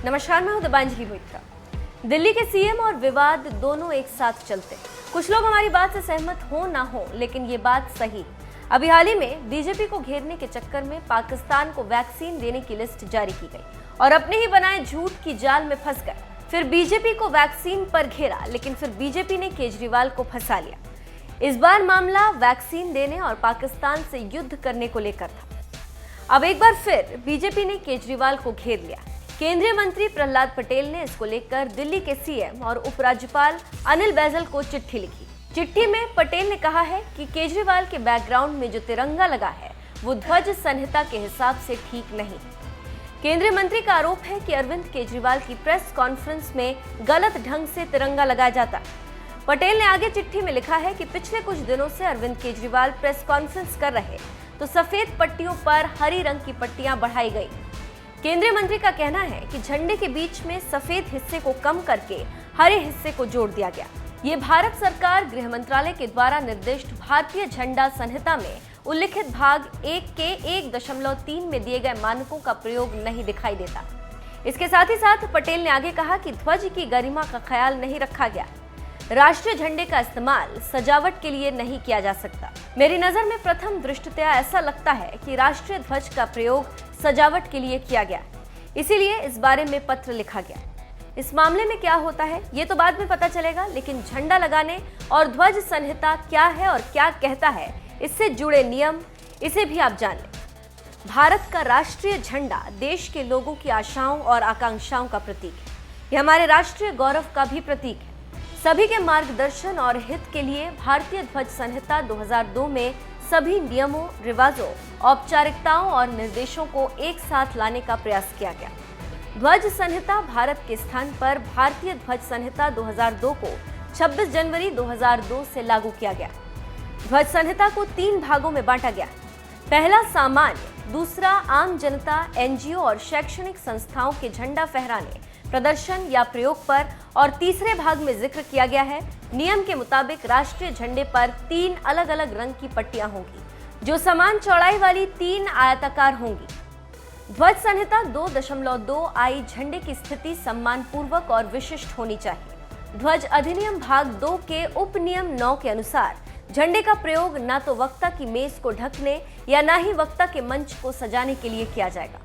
नमस्कार, मैं हूं दिबांजलि मोइत्रा। दिल्ली के सीएम और विवाद दोनों एक साथ चलते। कुछ लोग हमारी बात से सहमत हो ना हो, लेकिन ये बात सही। अभी हाल ही में बीजेपी को घेरने के चक्कर में पाकिस्तान को वैक्सीन देने की लिस्ट जारी की गई और अपने ही बनाए झूठ की जाल में फंस गए। फिर बीजेपी को वैक्सीन पर घेरा, लेकिन फिर बीजेपी ने केजरीवाल को फंसा लिया। इस बार मामला वैक्सीन देने और पाकिस्तान से युद्ध करने को लेकर था। अब एक बार फिर बीजेपी ने केजरीवाल को घेर लिया। केंद्रीय मंत्री प्रहलाद पटेल ने इसको लेकर दिल्ली के सीएम और उपराज्यपाल अनिल बैजल को चिट्ठी लिखी। चिट्ठी में पटेल ने कहा है कि केजरीवाल के बैकग्राउंड में जो तिरंगा लगा है वो ध्वज संहिता के हिसाब से ठीक नहीं। केंद्रीय मंत्री का आरोप है कि अरविंद केजरीवाल की प्रेस कॉन्फ्रेंस में गलत ढंग से तिरंगा लगाया जाता। पटेल ने आगे चिट्ठी में लिखा है कि पिछले कुछ दिनों से अरविंद केजरीवाल प्रेस कॉन्फ्रेंस कर रहे तो सफेद पट्टियों पर हरी रंग की पट्टियां बढ़ाई गई। केंद्रीय मंत्री का कहना है कि झंडे के बीच में सफेद हिस्से को कम करके हरे हिस्से को जोड़ दिया गया। ये भारत सरकार गृह मंत्रालय के द्वारा निर्दिष्ट भारतीय झंडा संहिता में उल्लिखित भाग 1 के 1.3 में दिए गए मानकों का प्रयोग नहीं दिखाई देता। इसके साथ ही साथ पटेल ने आगे कहा कि ध्वज की गरिमा का ख्याल नहीं रखा गया। राष्ट्रीय झंडे का इस्तेमाल सजावट के लिए नहीं किया जा सकता। मेरी नजर में प्रथम दृष्टया ऐसा लगता है कि राष्ट्रीय ध्वज का प्रयोग सजावट के लिए किया गया, इसीलिए इस बारे में पत्र लिखा गया। इस मामले में क्या होता है ये तो बाद में पता चलेगा, लेकिन झंडा लगाने और ध्वज संहिता क्या है और क्या कहता है, इससे जुड़े नियम, इसे भी आप जान लें। भारत का राष्ट्रीय झंडा देश के लोगों की आशाओं और आकांक्षाओं का प्रतीक है। यह हमारे राष्ट्रीय गौरव का भी प्रतीक है। सभी के मार्गदर्शन और हित के लिए भारतीय ध्वज संहिता 2002 में सभी नियमों, रिवाजों, औपचारिकताओं और निर्देशों को एक साथ लाने का प्रयास किया गया। ध्वज संहिता भारत के स्थान पर भारतीय ध्वज संहिता 2002 को 26 जनवरी 2002 से लागू किया गया। ध्वज संहिता को 3 भागों में बांटा गया। पहला सामान्य, दूसरा आम जनता, एनजीओ और शैक्षणिक संस्थाओं के झंडा फहराने, प्रदर्शन या प्रयोग पर, और तीसरे भाग में जिक्र किया गया है नियम के मुताबिक राष्ट्रीय झंडे पर 3 अलग अलग रंग की पट्टियां होंगी, जो समान चौड़ाई वाली 3 आयताकार होंगी। ध्वज संहिता 2.2 आई झंडे की स्थिति सम्मानपूर्वक और विशिष्ट होनी चाहिए। ध्वज अधिनियम भाग 2 के उपनियम 9 के अनुसार झंडे का प्रयोग न तो वक्ता की मेज को ढकने या न ही वक्ता के मंच को सजाने के लिए किया जाएगा।